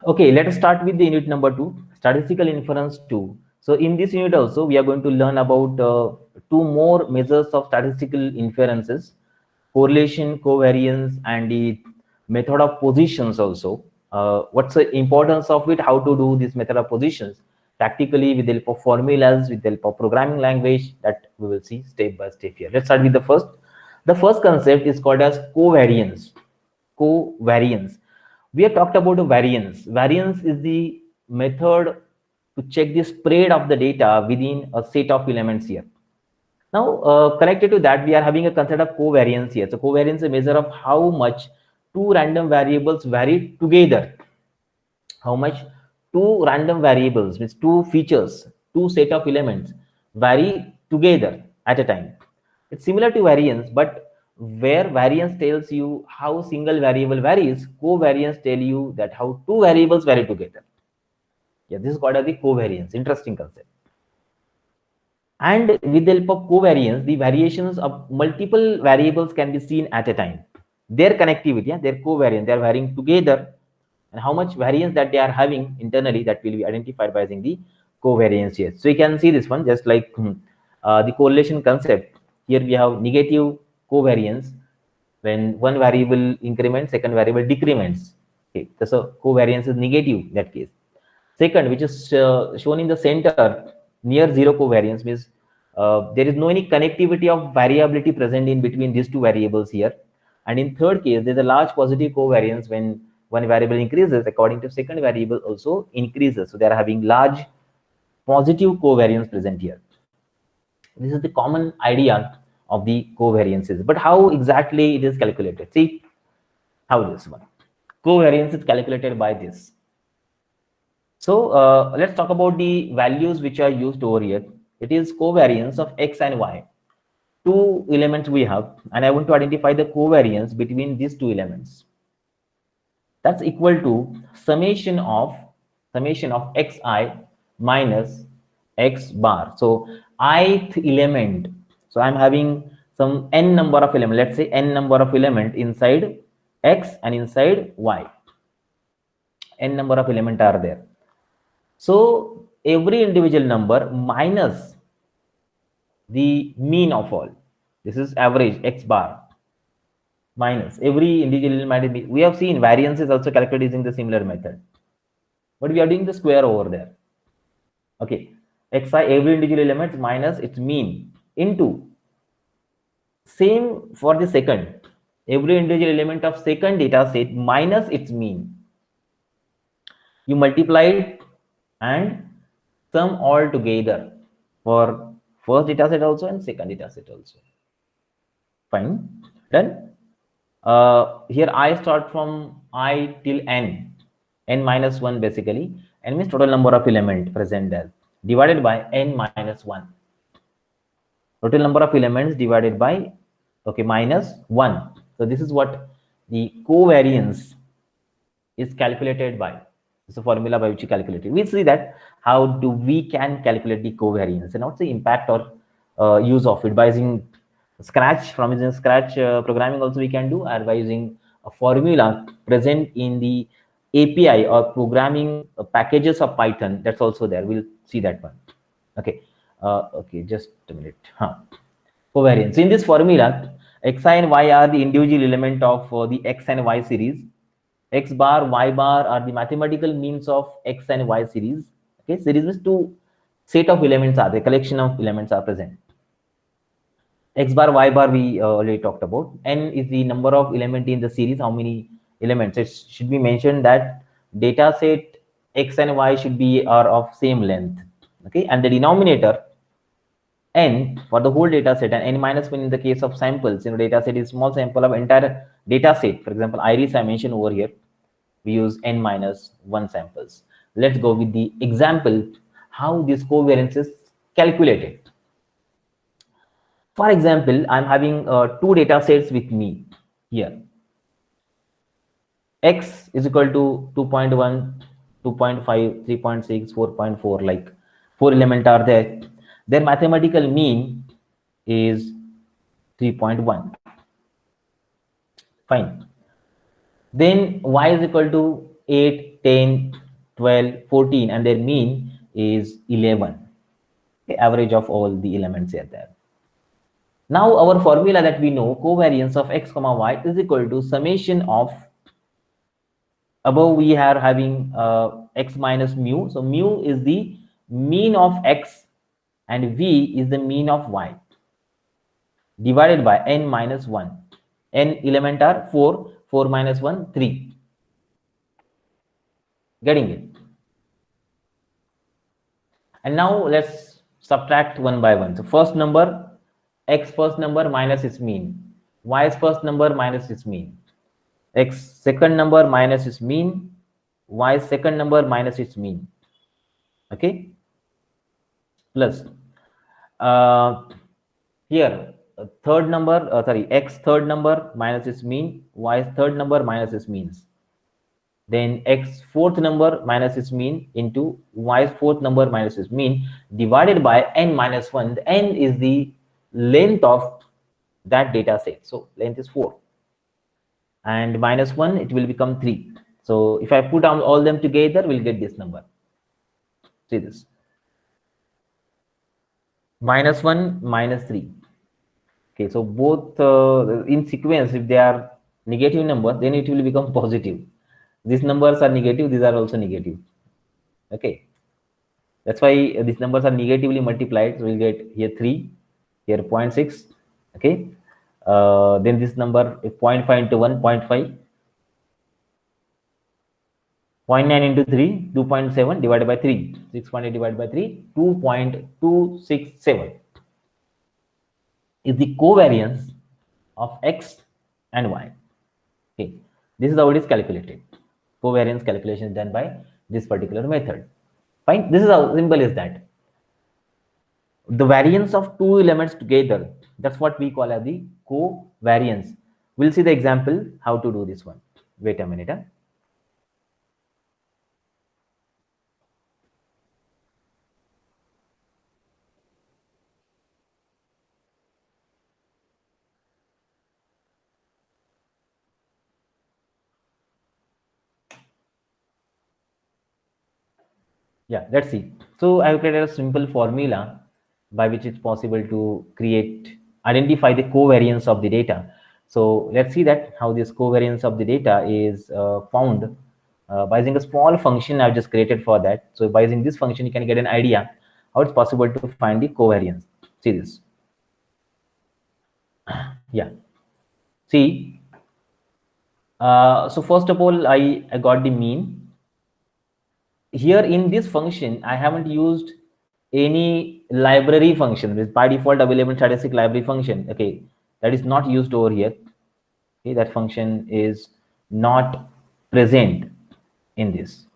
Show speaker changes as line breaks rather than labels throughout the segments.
Okay, let us start with the unit number 2, statistical inference 2. So in this unit also, we are going to learn about two more measures of statistical inferences, correlation, covariance, and the method of positions also. What's the importance of it, how to do this method of positions, practically with the help of formulas, with the help of programming language, that we will see step by step here. Let's start with the first. The first concept is called as covariance. Covariance, we have talked about a variance. Variance is the method to check the spread of the data within a set of elements here. Now, connected to that, we are having a concept of covariance here. So covariance is a measure of how much two random variables vary together. How much two random variables, means two features, two set of elements vary together at a time. It's similar to variance, but where variance tells you how single variable varies, covariance tell you that how two variables vary together. Yeah, this is called as the covariance. Interesting concept. And with the help of covariance, the variations of multiple variables can be seen at a time. Their connectivity, yeah, their covariance, they are varying together, and how much variance that they are having internally, that will be identified by using the covariance here. So you can see this one just like the correlation concept. Here we have negative covariance when one variable increments, second variable decrements. Okay, so covariance is negative in that case. Second, which is shown in the center near zero covariance, means there is no any connectivity of variability present in between these two variables here. And in third case, there's a large positive covariance when one variable increases, according to second variable also increases. So they are having large positive covariance present here. This is the common idea of the covariances. But how exactly it is calculated? See how this one. Covariance is calculated by this. So let's talk about the values which are used over here. It is covariance of x and y. Two elements we have, and I want to identify the covariance between these two elements. That's equal to summation of xi minus x bar. So ith element. So I'm having some n number of elements. Let's say n number of element inside x and inside y. N number of element are there. So every individual number minus the mean of all. This is average x bar minus every individual element. We have seen variance is also calculated using the similar method, but we are doing the square over there. Okay, xi every individual element minus its mean into same for the second, every individual element of second data set minus its mean. You multiply it and sum all together for first data set also and second data set also. Fine, done. Here I start from I till n minus 1 basically, n means total number of element present there, divided by n minus 1. Total number of elements divided by, okay, minus 1. So this is what the covariance is calculated by. It's a formula by which you calculate it. We'll see that how do we can calculate the covariance and what's the impact or use of it by using Scratch. From using Scratch programming also we can do, or by using a formula present in the API or programming packages of Python. That's also there. We'll see that one. Okay. Okay, just a minute. Covariance. So in this formula, xi and y are the individual element of the x and y series. X bar, y bar are the mathematical means of x and y series. Okay, series means two set of elements are the collection of elements are present. X bar, y bar we already talked about. N is the number of element in the series. How many elements? It should be mentioned that data set x and y should be are of same length. Okay, and the denominator n for the whole data set and n minus 1 in the case of samples. You know, data set is small sample of entire data set. For example, iris I mentioned over here, we use n minus 1 samples. Let's go with the example how this covariance is calculated. For example, I'm having two data sets with me here. X is equal to 2.1, 2.5, 3.6, 4.4, like 4 elements are there. Their mathematical mean is 3.1. Fine. Then y is equal to 8, 10, 12, 14, and their mean is 11. Okay, average of all the elements are there. Now our formula that we know, covariance of x comma y is equal to summation of, above we are having x minus mu. So mu is the mean of x and v is the mean of y, divided by n minus 1. N element are 4, 4 minus 1, 3. Getting it? And now let's subtract one by one. So first number, x first number minus its mean, y's first number minus its mean, x second number minus its mean, y's second number minus its mean. Okay, plus here third number, x third number minus its mean, y's third number minus its means. Then x fourth number minus its mean into y's fourth number minus its mean, divided by n minus 1. The n is the length of that data set. So length is 4. And minus 1, it will become 3. So if I put down all them together, we'll get this number. See this. Minus 1, minus 3. Okay, so both in sequence, if they are negative numbers, then it will become positive. These numbers are negative, these are also negative. Okay, that's why these numbers are negatively multiplied. So we'll get here 3, here 0.6. Okay, then this number is 0.5 into 1, 0.5. 0.9 into 3, 2.7 divided by 3. 6.8 divided by 3, 2.267 is the covariance of x and y. Okay, this is how it is calculated. Covariance calculation is done by this particular method. Fine. This is how simple is that. The variance of two elements together, that's what we call as the covariance. We'll see the example how to do this one. Wait a minute. Yeah, let's see. So I have created a simple formula by which it's possible to identify the covariance of the data. So let's see that how this covariance of the data is found by using a small function I've just created for that. So by using this function, you can get an idea how it's possible to find the covariance. See this. Yeah. See. So first of all, I got the mean. Here in this function, I haven't used any library function. With by default available statistic library function. Okay, that is not used over here. Okay, that function is not present in this.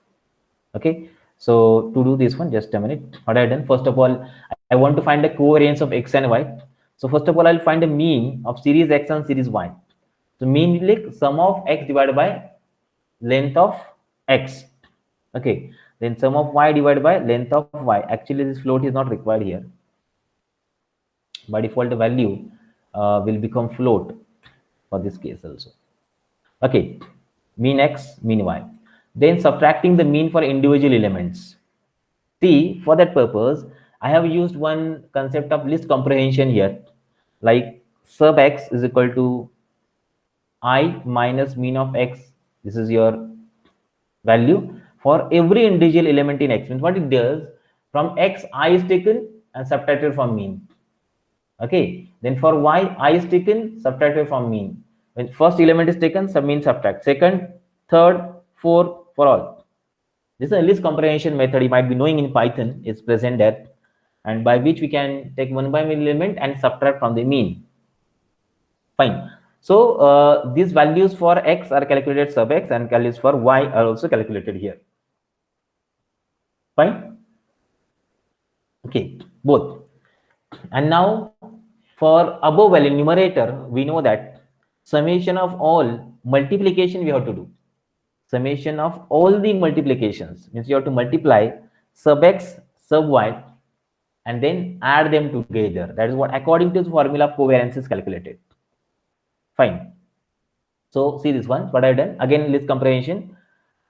Okay, so to do this one, just a minute. What I've done, first of all, I want to find the covariance of x and y. So first of all, I'll find the mean of series x and series y. So mean will like sum of x divided by length of x. Okay, then sum of y divided by length of y. Actually, this float is not required here. By default, the value will become float for this case also. Okay, mean x, mean y. Then subtracting the mean for individual elements. See, for that purpose, I have used one concept of list comprehension here. Like sub x is equal to I minus mean of x. This is your value for every individual element in x. Means what it does, from x I is taken and subtracted from mean. Okay, then for y I is taken, subtracted from mean. When first element is taken, sub mean subtract. Second, third, fourth, for all. This is a list comprehension method you might be knowing in Python. It's present there, and by which we can take one by one element and subtract from the mean. Fine. So these values for x are calculated sub x, and values for y are also calculated here. Fine. Okay, both. And now for above value numerator, we know that summation of all multiplication we have to do. Summation of all the multiplications means you have to multiply sub x, sub y, and then add them together. That is what according to the formula of covariance is calculated. Fine. So see this one, what I've done, again list comprehension.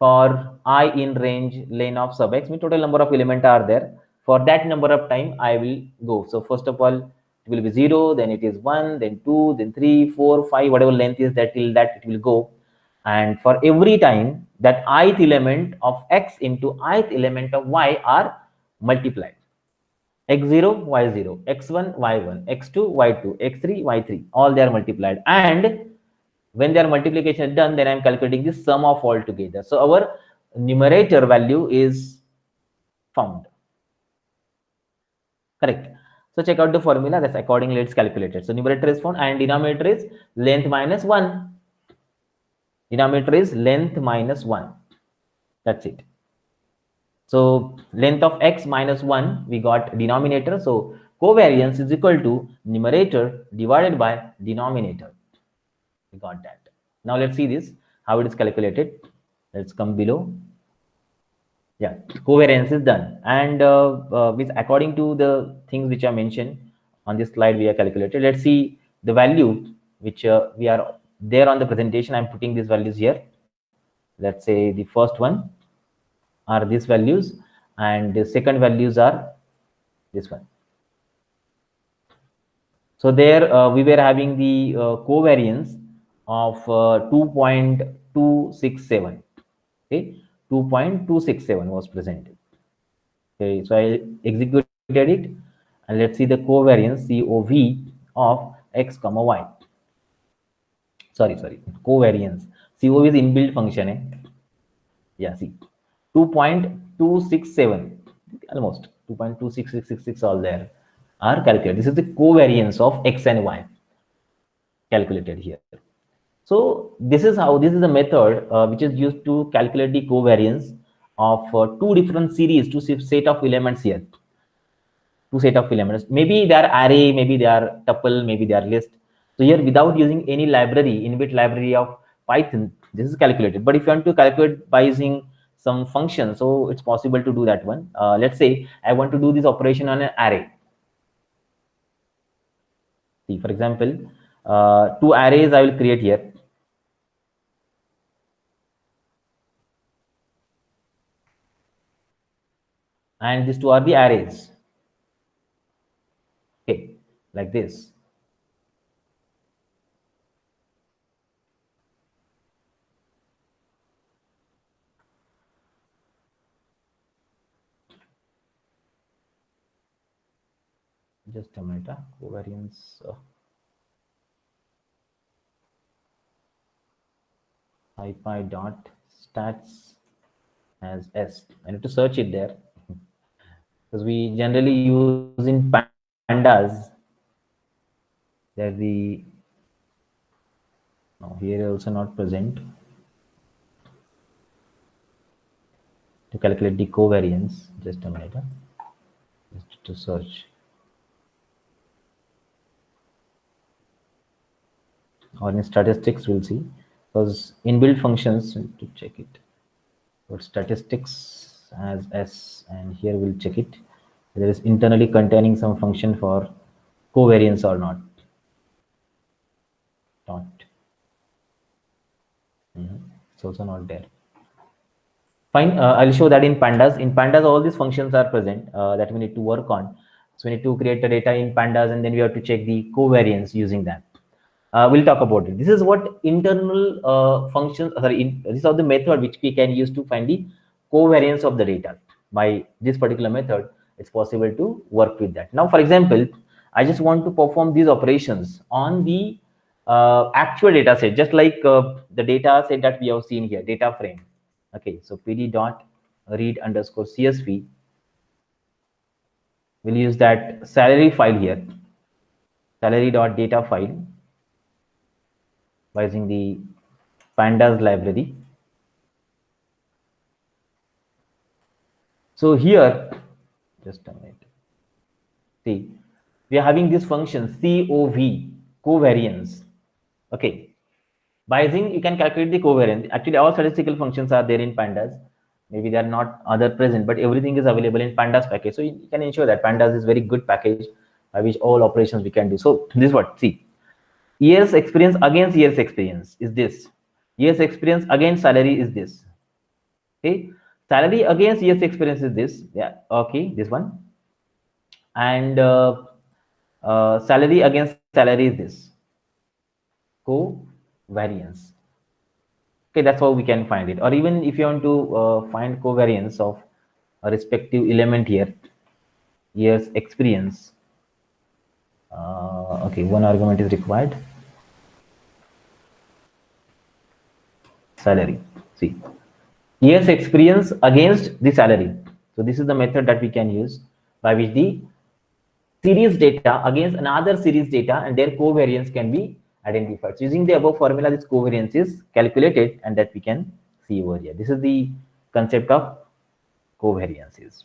for I in range len of sub x, mean total number of elements are there. For that number of time I will go. So first of all it will be 0, then it is 1, then 2, then 3, 4, 5, whatever length is that, till that it will go. And for every time that ith element of x into ith element of y are multiplied, x0 y0, x1 y1, x2 y2, x3 y3, all they are multiplied. And when their multiplication is done, then I'm calculating the sum of all together. So our numerator value is found. Correct. So check out the formula. That's accordingly it's calculated. So numerator is found and denominator is length minus 1. Denominator is length minus 1. That's it. So length of x minus 1, we got denominator. So covariance is equal to numerator divided by denominator. We got that. Now let's see this, how it is calculated. Let's come below. Yeah, covariance is done. And with according to the things which are mentioned on this slide, we are calculated. Let's see the value which we are there on the presentation. I'm putting these values here. Let's say the first one are these values, and the second values are this one. So there we were having the covariance of 2.267. Okay, 2.267 was presented. Okay, so I executed it, and let's see the covariance COV of x comma y. Sorry, covariance. COV is inbuilt function. Yeah, see, 2.267, almost 2.26666 all there are calculated. This is the covariance of x and y calculated here. So this is the method which is used to calculate the covariance of two different series, two set of elements here. Two set of elements. Maybe they are array, maybe they are tuple, maybe they are list. So here, without using any library, inbuilt library of Python, this is calculated. But if you want to calculate by using some function, so it's possible to do that one. Let's say I want to do this operation on an array. See, for example, two arrays I will create here. And these two are the arrays. Okay, like this. Just a minute, covariance. SciPy dot stats as S. I need to search it there because we generally use in pandas. There the no, here also not present to calculate the covariance. Just a minute, just to search. Or in statistics, we'll see, because inbuilt functions, to check it. But statistics as S, and here we'll check it. There is internally containing some function for covariance or not. It's also not there. Fine. I'll show that in pandas. In pandas, all these functions are present that we need to work on. So we need to create the data in pandas, and then we have to check the covariance using that. We'll talk about it. This is what internal functions. These are the method which we can use to find the covariance of the data. By this particular method, it's possible to work with that. Now, for example, I just want to perform these operations on the actual data set, just like the data set that we have seen here, data frame. Okay, so pd dot read underscore csv. We'll use that salary file here, salary dot data file, by using the pandas library. So here, just a minute. See, we are having this function COV, covariance. Okay. By using, you can calculate the covariance. Actually, all statistical functions are there in pandas. Maybe they are not other present, but everything is available in pandas package. So you can ensure that pandas is very good package by which all operations we can do. So this is what, see, years experience against years experience is this. Years experience against salary is this. Okay, salary against years experience is this. Yeah, okay, this one. And salary against salary is this, covariance. Okay, that's how we can find it. Or even if you want to find covariance of a respective element here, years experience. Okay, one argument is required. Salary. See, years experience against the salary. So this is the method that we can use by which the series data against another series data and their covariance can be identified. So using the above formula, this covariance is calculated, and that we can see over here. This is the concept of covariances.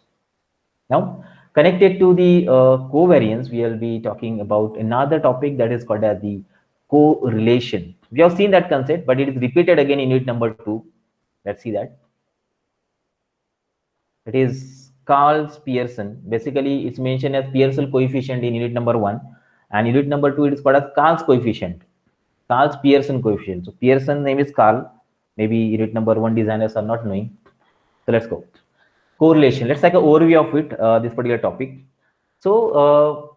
Now, connected to the covariance, we will be talking about another topic that is called as the correlation. We have seen that concept, but it is repeated again in unit number 2. Let's see that. It is Carl's Pearson. Basically, it's mentioned as Pearson coefficient in unit number 1, and unit number 2 it is called as Carl's coefficient. Carl's Pearson coefficient. So Pearson name is Carl. Maybe unit number 1 designers are not knowing. So let's go. Correlation. Let's take an overview of it. This particular topic. So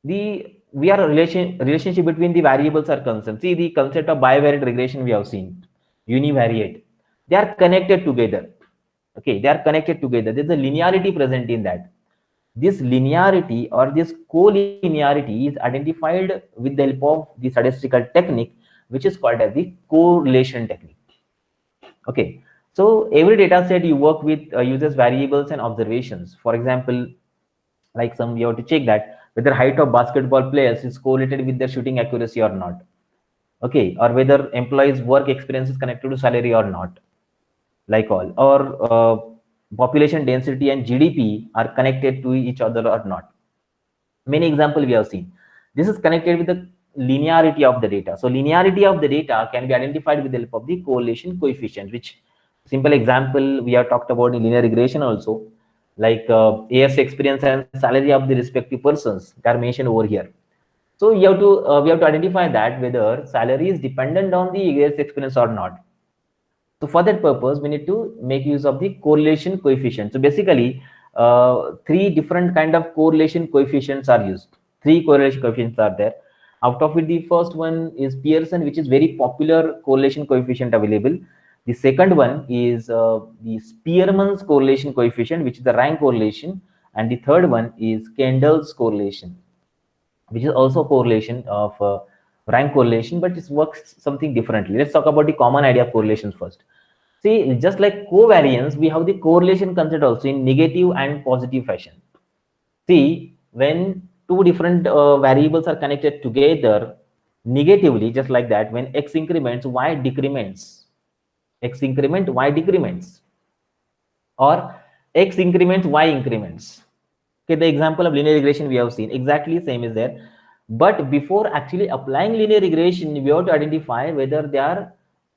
we are a relationship between the variables are concerned. See, the concept of bivariate regression we have seen, univariate. They are connected together. Okay, they are connected together. There's a linearity present in that. This linearity or this collinearity is identified with the help of the statistical technique, which is called as the correlation technique. Okay, so every data set you work with uses variables and observations. For example, like some you have to check that whether height of basketball players is correlated with their shooting accuracy or not. Okay, or whether employees' work experience is connected to salary or not. Like all, or population density and GDP are connected to each other or not. Many examples we have seen. This is connected with the linearity of the data. So linearity of the data can be identified with the help of the correlation coefficient, which simple example we have talked about in linear regression also, like years experience and salary of the respective persons that are mentioned over here. So we have to identify that whether salary is dependent on the years experience or not. So for that purpose, we need to make use of the correlation coefficient. So basically, three different kind of correlation coefficients are used. Three correlation coefficients are there. Out of it, the first one is Pearson, which is very popular correlation coefficient available. The second one is the Spearman's correlation coefficient, which is the rank correlation. And the third one is Kendall's correlation, which is also correlation of rank correlation, but it works something differently. Let's talk about the common idea of correlations first. See, just like covariance, we have the correlation concept also in negative and positive fashion. See, when two different variables are connected together negatively, just like that, when x increments, y decrements. X increment, y decrements. Or x increments, y increments. Okay, the example of linear regression we have seen, exactly same is there. But before actually applying linear regression, we have to identify whether they are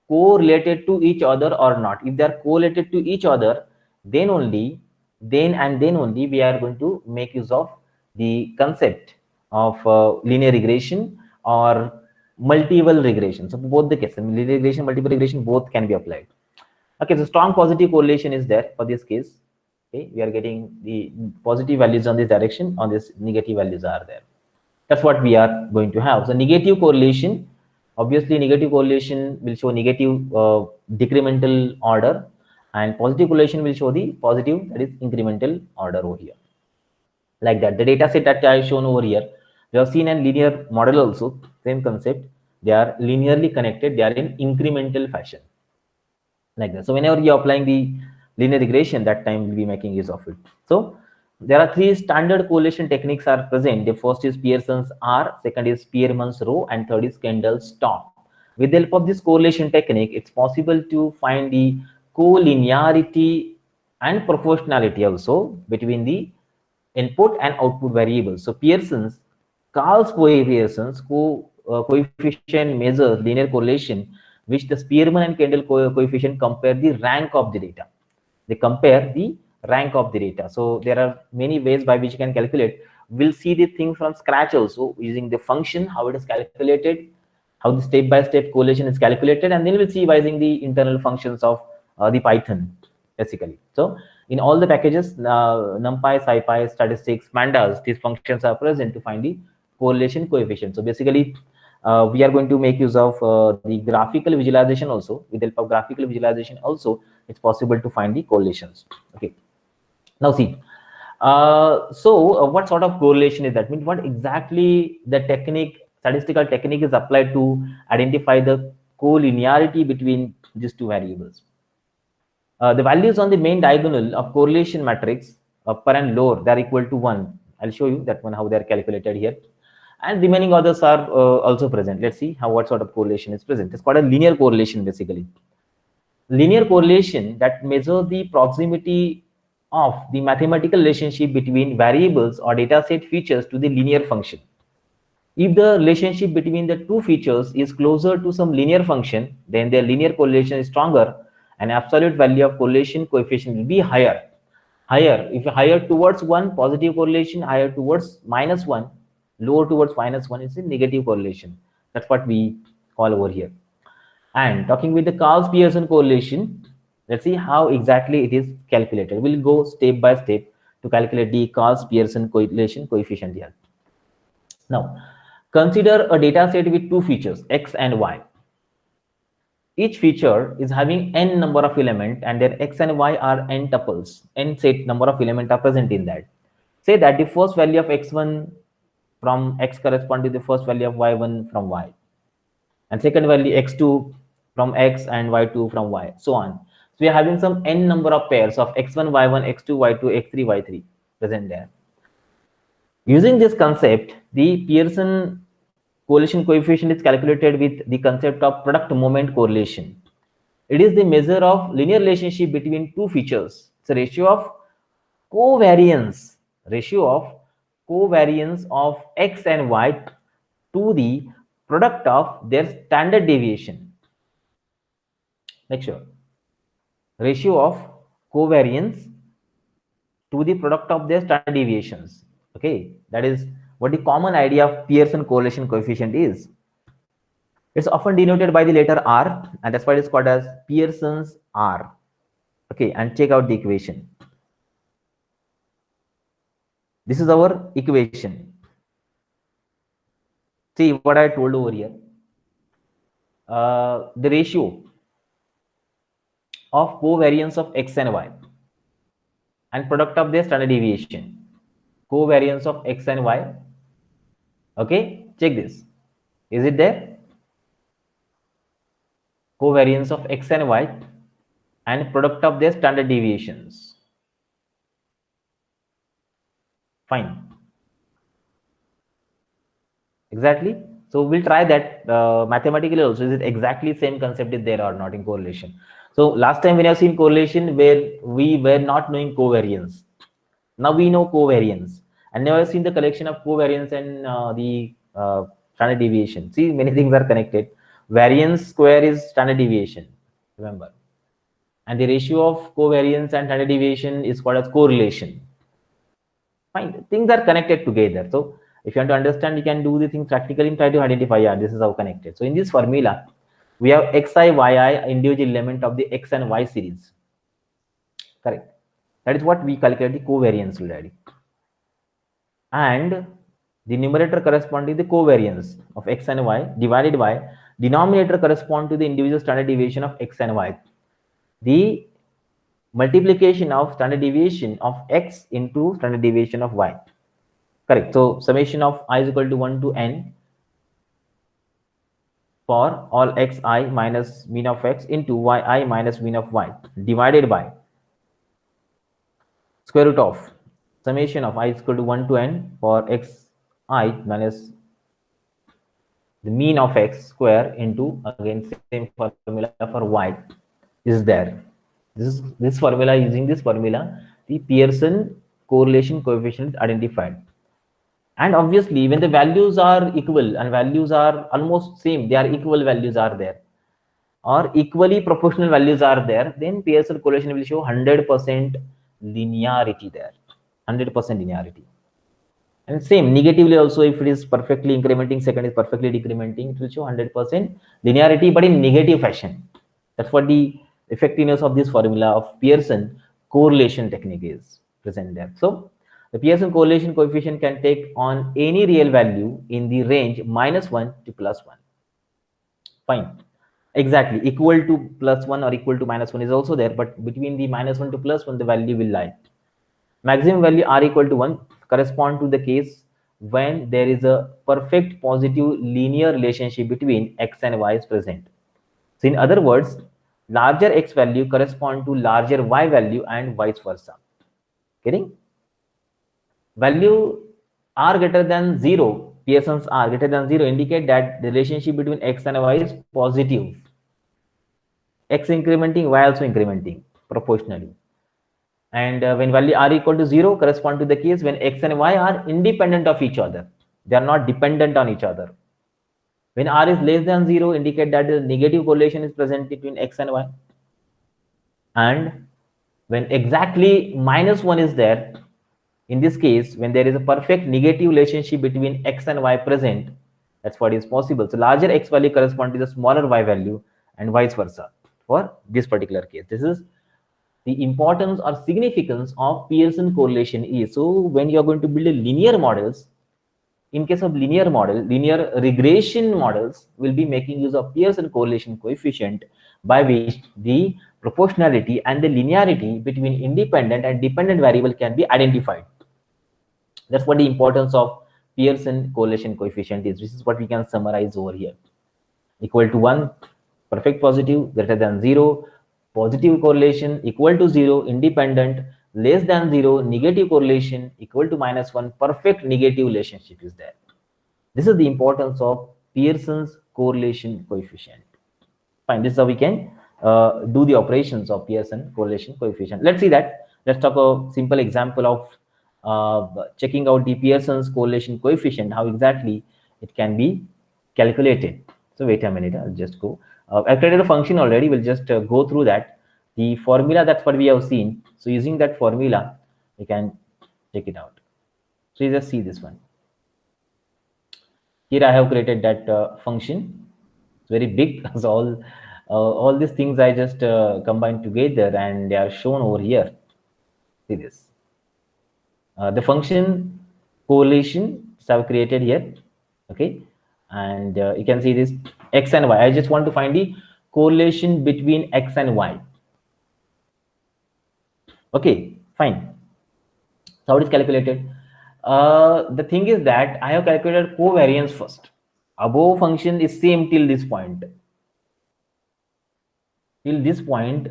correlated to each other or not. If they are correlated to each other, then only we are going to make use of the concept of linear regression or multiple regression. So both the cases, linear regression, multiple regression, both can be applied. Okay, so strong positive correlation is there for this case. Okay, we are getting the positive values on this direction, on this negative values are there. That's what we are going to have. So negative correlation, obviously negative correlation will show negative decremental order, and positive correlation will show the positive, that is incremental order over here. Like that, the data set that I have shown over here, we have seen a linear model also, same concept. They are linearly connected, they are in incremental fashion. Like that. So whenever you're applying the linear regression, that time we'll be making use of it. So there are three standard correlation techniques are present. The first is Pearson's R, second is Spearman's rho, and third is Kendall's storm. With the help of this correlation technique, it's possible to find the collinearity and proportionality also between the input and output variables. So Pearson's, Carl's coefficients, coefficient measures linear correlation, which the Spearman and Kendall coefficient compare the rank of the data. They compare the rank of the data. So there are many ways by which you can calculate. We'll see the thing from scratch also, using the function, how it is calculated, how the step-by-step correlation is calculated, and then we'll see by using the internal functions of the Python. basically. So in all the packages, NumPy, SciPy, statistics, pandas, these functions are present to find the correlation coefficient. So basically, we are going to make use of the graphical visualization also. With the help of graphical visualization also, it's possible to find the correlations. Okay. Now see, what sort of correlation is that? Means what exactly the technique, statistical technique is applied to identify the collinearity between these two variables. The values on the main diagonal of correlation matrix, upper and lower, they are equal to 1. I'll show you that one, how they are calculated here. And remaining others are also present. Let's see how what sort of correlation is present. It's called a linear correlation, basically. Linear correlation that measures the proximity of the mathematical relationship between variables or dataset features to the linear function. If the relationship between the two features is closer to some linear function, then their linear correlation is stronger and absolute value of correlation coefficient will be higher. If higher towards 1, positive correlation, higher towards -1, lower towards -1 is a negative correlation. That's what we call over here. And talking with the Carsey-Pearson correlation, let's see how exactly it is calculated. We'll go step by step to calculate the Carsey-Pearson correlation coefficient here. Now, consider a data set with two features, X and Y. Each feature is having n number of elements and their X and Y are n tuples. N set number of elements are present in that. Say that the first value of X1 from X correspond to the first value of Y1 from Y. And second value X2 from X and Y2 from Y, so on. So we are having some n number of pairs of X1, Y1, X2, Y2, X3, Y3 present there. Using this concept, the Pearson correlation coefficient is calculated with the concept of product moment correlation. It is the measure of linear relationship between two features. It's a ratio of covariance of X and Y to the product of their standard deviation. Make sure. Ratio of covariance to the product of their standard deviations. Okay, that is what the common idea of Pearson correlation coefficient is. It's often denoted by the letter R, and that's why it's called as Pearson's R. Okay, and check out the equation. This is our equation. See what I told over here. The ratio of covariance of X and Y and product of their standard deviation. Covariance of X and Y. Okay, check this. Is it there? Covariance of X and Y and product of their standard deviations. Fine. Exactly. So we'll try that mathematically also. Is it exactly same concept is there or not in correlation? So last time when I have seen correlation where we were not knowing covariance. Now we know covariance, and now I've seen the collection of covariance and the standard deviation. See, many things are connected. Variance square is standard deviation, remember, and the ratio of covariance and standard deviation is called as correlation. Fine, things are connected together. So if you want to understand, you can do the things practically and try to identify, yeah, this is how connected. So in this formula, we have xi, yi, individual element of the X and Y series. Correct. That is what we calculate the covariance already. And the numerator corresponds to the covariance of X and Y divided by denominator correspond to the individual standard deviation of X and Y. The multiplication of standard deviation of X into standard deviation of Y. Correct. So summation of I is equal to 1 to n for all xi minus mean of X into yi minus mean of Y divided by square root of summation of I is equal to 1 to n for xi minus the mean of X square into, again, same formula for Y is there. This formula, using this formula, the Pearson correlation coefficient is identified. And obviously, when the values are equal and values are almost same, they are equal values are there, or equally proportional values are there, then Pearson correlation will show 100% linearity there, 100% linearity. And same negatively also, if it is perfectly incrementing, second is perfectly decrementing, it will show 100% linearity, but in negative fashion. That's what the effectiveness of this formula of Pearson correlation technique is present there. So the Pearson correlation coefficient can take on any real value in the range -1 to +1. Fine. Exactly. Equal to +1 or equal to -1 is also there, but between the -1 to +1, the value will lie. Maximum value r equal to 1 correspond to the case when there is a perfect positive linear relationship between x and y is present. So in other words, larger x value correspond to larger y value and vice versa. Getting? Value r greater than 0, Pearson's r greater than 0 indicate that the relationship between x and y is positive. X incrementing, y also incrementing proportionally. And when value r equal to 0 correspond to the case when x and y are independent of each other. They are not dependent on each other. When r is less than 0 indicate that the negative correlation is present between x and y. And when exactly -1 is there, in this case, when there is a perfect negative relationship between x and y present, that's what is possible. So larger x value correspond to the smaller y value and vice versa for this particular case. This is the importance or significance of Pearson correlation is. So when you are going to build a linear models, in case of linear model, linear regression models will be making use of Pearson correlation coefficient, by which the proportionality and the linearity between independent and dependent variable can be identified. That's what the importance of Pearson correlation coefficient is. This is what we can summarize over here. Equal to 1, perfect positive, greater than 0, positive correlation, equal to 0, independent, less than 0, negative correlation, equal to -1, perfect negative relationship is there. This is the importance of Pearson's correlation coefficient. Fine, this is how we can do the operations of Pearson correlation coefficient. Let's see that. Let's talk a simple example of checking out the Pearson's correlation coefficient, how exactly it can be calculated. So wait a minute, I'll just go. I've created a function already. We'll just go through that. The formula, that's what we have seen. So using that formula, we can check it out. So you just see this one. Here I have created that function. It's very big. So all these things I just combined together and they are shown over here. See this. The function correlation I have created here. Okay. And you can see this x and y. I just want to find the correlation between x and y. Okay, fine. So how it is calculated? The thing is that I have calculated covariance first. Above function is same till this point. Till this point,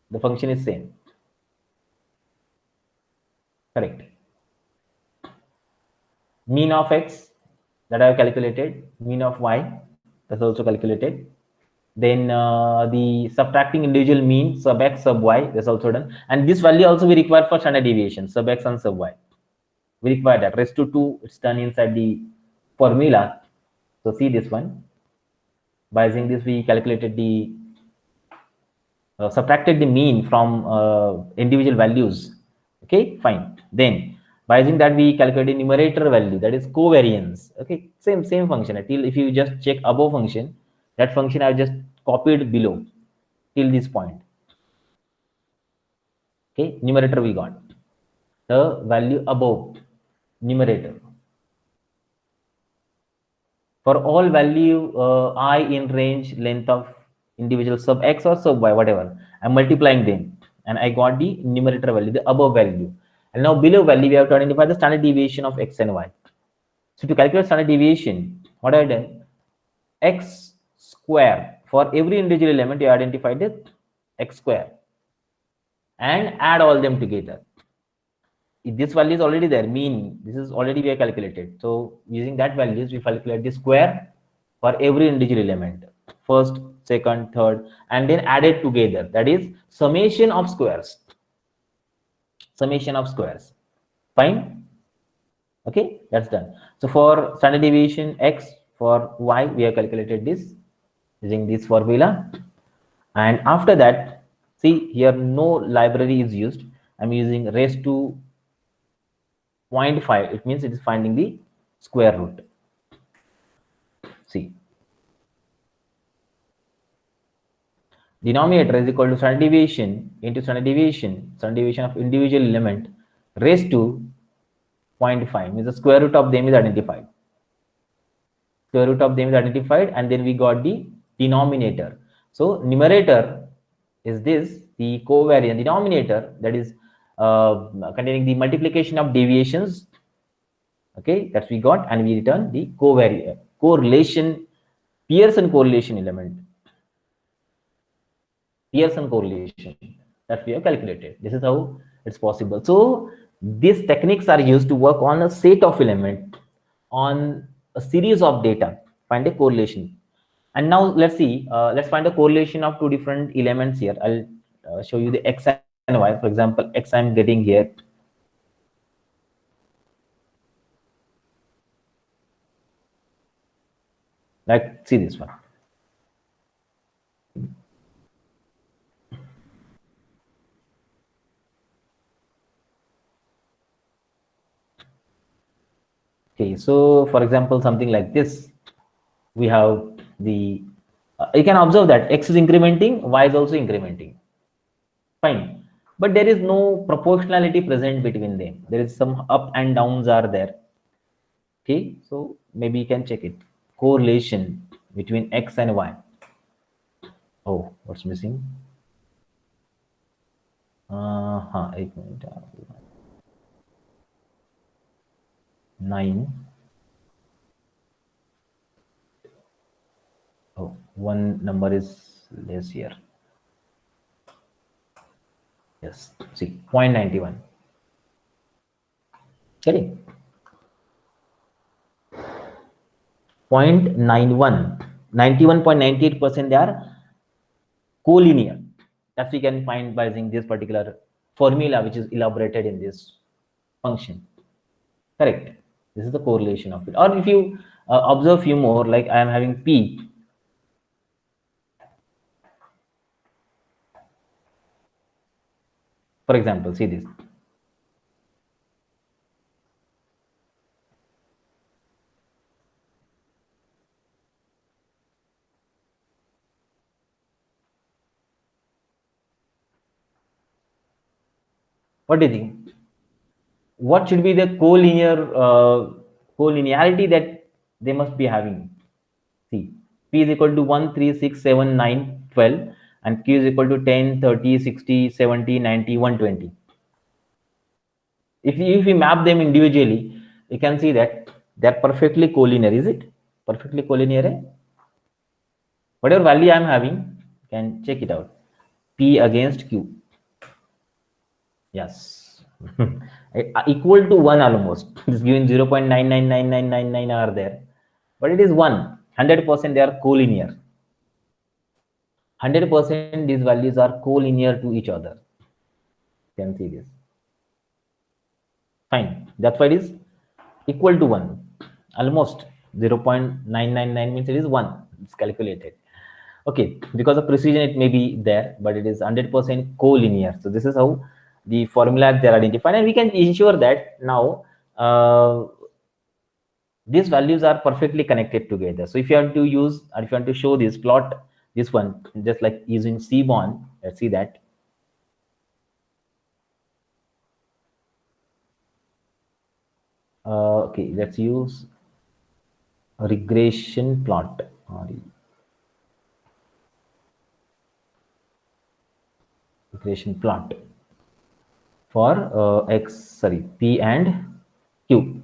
the function is same. Correct. Mean of x that I have calculated, mean of y that's also calculated. Then the subtracting individual mean sub x sub y, that's also done. And this value also we require for standard deviation, sub x and sub y. We require that. Raised to 2, it's done inside the formula. So see this one. By using this, we calculated the subtracted the mean from individual values. Okay, fine. Then by using that, we calculated numerator value, that is covariance. Okay, same function. Until if you just check above function, that function I've just copied below till this point. Okay, numerator we got the value above numerator. For all value I in range length of individual sub x or sub y, whatever, I'm multiplying them and I got the numerator value, the above value. And now below value, we have to identify the standard deviation of x and y. So to calculate standard deviation, what I have done, x square, for every individual element, you identified the x square and add all them together. This value is already there, mean, this is already we have calculated. So using that values, we calculate the square for every individual element, first, second, third, and then add it together. That is summation of squares. Summation of squares. Fine. Okay, that's done. So for standard deviation x, for y, we have calculated this using this formula. And after that, see here, no library is used. I'm using raised to 0.5. It means it is finding the square root. See, Denominator is equal to standard deviation into standard deviation of individual element raised to 0.5, means the square root of them is identified. Square root of them is identified, and then we got the denominator. So numerator is this, the covariance. Denominator, that is containing the multiplication of deviations. Okay, that we got, and we return the correlation, Pearson correlation element. Pearson correlation that we have calculated. This is how it's possible. So these techniques are used to work on a set of element, on a series of data, find a correlation. And now let's see, let's find a correlation of two different elements here. I'll show you the x and y. For example, x I'm getting here. Like, see this one. Okay, so for example, something like this, we have the, you can observe that x is incrementing, y is also incrementing. Fine, but there is no proportionality present between them. There is some up and downs are there. Okay, so maybe you can check it. Correlation between x and y. Oh, what's missing? 8 minute, 9. Oh, one number is less here. Yes, see, 0.91. Okay. 0.91, 91.98% they are collinear. That we can find by using this particular formula, which is elaborated in this function. Correct. This is the correlation of it. Or if you observe few more, like I am having P. For example, see this. What do you think? What should be the collinearity that they must be having? See, P is equal to 1, 3, 6, 7, 9, 12, and Q is equal to 10, 30, 60, 70, 90, 120. If we map them individually, you can see that they're perfectly collinear. Is it perfectly collinear? Whatever value I'm having, you can check it out. P against Q. Yes. Equal to 1 almost. It's given 0.999999 are there. But it is 1. 100% they are collinear. 100% these values are collinear to each other. You can see this. Fine. That's why it is equal to 1. Almost 0.999 means it is 1. It's calculated. Okay, because of precision it may be there, but it is 100% collinear. So this is how the formula they are identified, and we can ensure that now these values are perfectly connected together. So if you have to use, or if you want to show this, plot this one just like using Seaborn. Let's see that. Okay, let's use a regression plot. Regression plot for P and Q.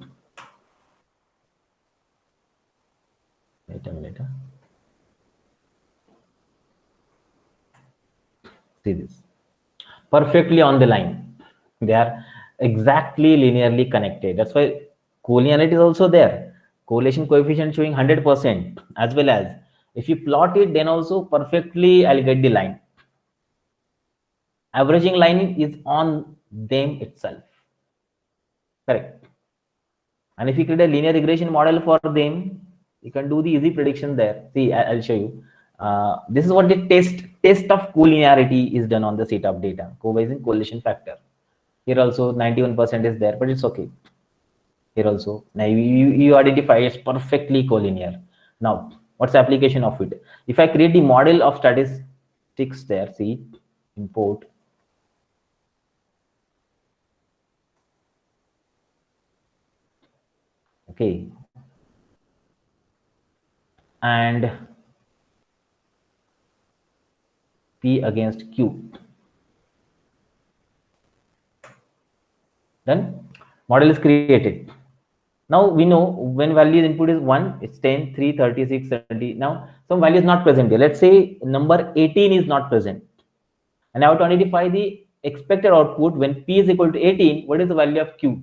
Wait a minute. See this. Perfectly on the line. They are exactly linearly connected. That's why collinearity is also there. Correlation coefficient showing 100%, as well as if you plot it, then also perfectly I'll get the line. Averaging line is on them itself. Correct. And if you create a linear regression model for them, you can do the easy prediction there. See, I'll show you. This is what the test of collinearity is done on the set of data, co-Bayesian correlation factor. Here also 91% is there, but it's okay. Here also, now you identify it's perfectly collinear. Now, what's the application of it? If I create the model of 6 there. See, import. Okay. And P against Q. Then model is created. Now we know when value input is 1, it's 10, 3, 36, 30. Now some value is not present here. Let's say number 18 is not present. And now to identify the expected output when P is equal to 18, what is the value of Q?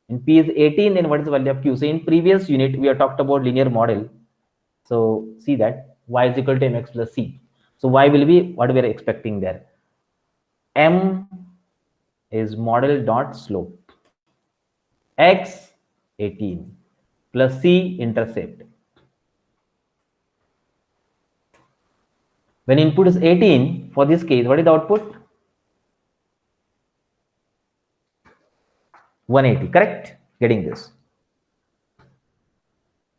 In P is 18, then what is the value of Q? So in previous unit, we have talked about linear model. So see that y is equal to mx plus c. So y will be what we are expecting there. M is model dot slope. X 18 plus c intercept. When input is 18, for this case, what is the output? 180, correct? Getting this.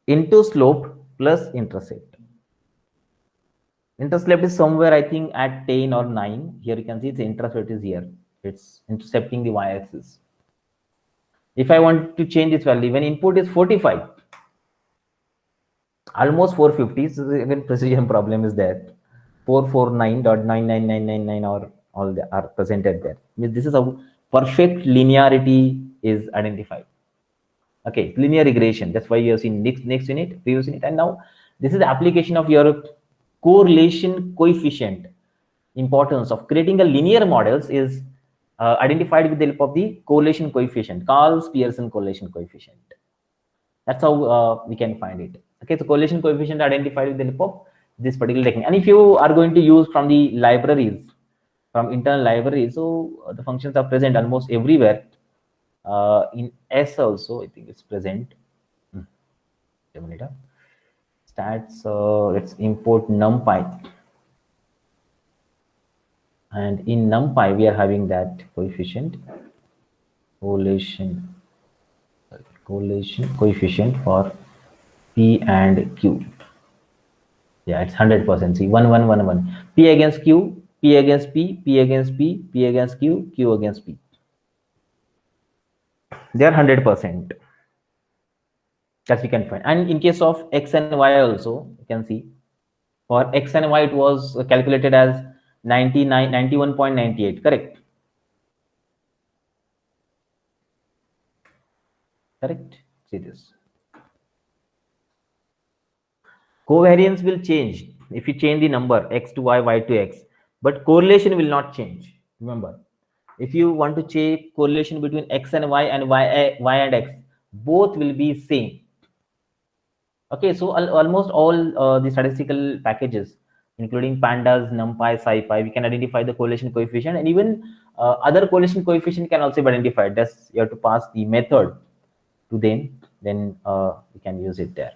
Into slope plus intercept. Intercept is somewhere, I think, at 10 or 9. Here you can see the intercept is here. It's intercepting the y-axis. If I want to change this value, when input is 45, almost 450, so again precision problem is there. 449.99999 or all are presented there. Means this is how perfect linearity is identified. Okay, linear regression. That's why you have seen next unit, previous unit, and now this is the application of your correlation coefficient. Importance of creating a linear models is identified with the help of the correlation coefficient, Karl-Pearson correlation coefficient. That's how we can find it. Okay, so correlation coefficient identified with the help of this particular technique. And if you are going to use from the libraries, from internal libraries, so the functions are present almost everywhere. In S also, I think it's present. Stats, let's import NumPy. And in NumPy, we are having that coefficient, correlation coefficient for P and Q. Yeah, it's 100%. See, 1, 1, 1, 1. P against Q, P against P, P against P, P against Q, Q against P. They are 100%. That we can find. And in case of X and Y also, you can see for X and Y, it was calculated as 91.98, correct? Correct? See this. Covariance will change if you change the number X to Y, Y to X, but correlation will not change. Remember, if you want to check correlation between X and Y and Y and X, both will be same. Okay, so almost all the statistical packages, including pandas, numpy, scipy, we can identify the correlation coefficient, and even other correlation coefficient can also be identified. That's you have to pass the method to them, then we can use it there.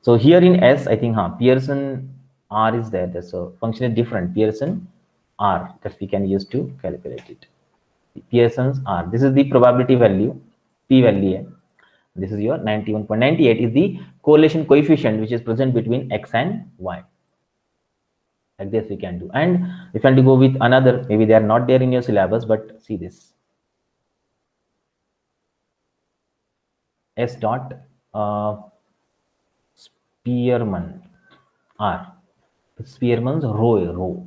So here in S, I think Pearson R is there. That's a function is different. Pearson R that we can use to calculate it. Pearson's R. This is the probability value, P value. This is your 91.98 is the correlation coefficient which is present between X and Y. Like this we can do. And if you want to go with another, maybe they are not there in your syllabus, but see this. S dot Spearman R. Spearman's row.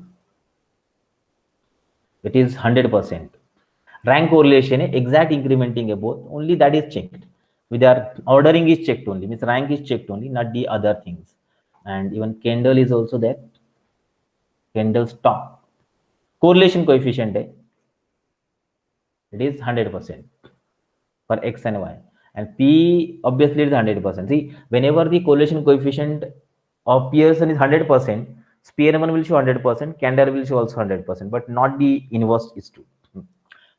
It is 100%. Rank correlation, exact incrementing about, only that is checked. With our ordering is checked only, means rank is checked only, not the other things. And even Kendall is also there. Kendall's top. Correlation coefficient, it is 100% for X and Y. And P obviously is 100%. See, whenever the correlation coefficient of Pearson is 100%, Spearman will show 100%, Kendall will show also 100%, but not the inverse is true.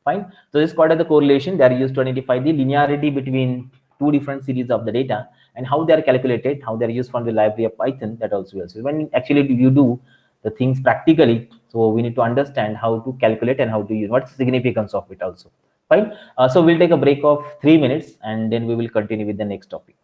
Fine. So this is called as the correlation. They are used to identify the linearity between two different series of the data and how they are calculated, how they are used from the library of Python. That also will. So when actually you do the things practically, so we need to understand how to calculate and how to use, what's the significance of it also. Fine. So we'll take a break of 3 minutes and then we will continue with the next topic.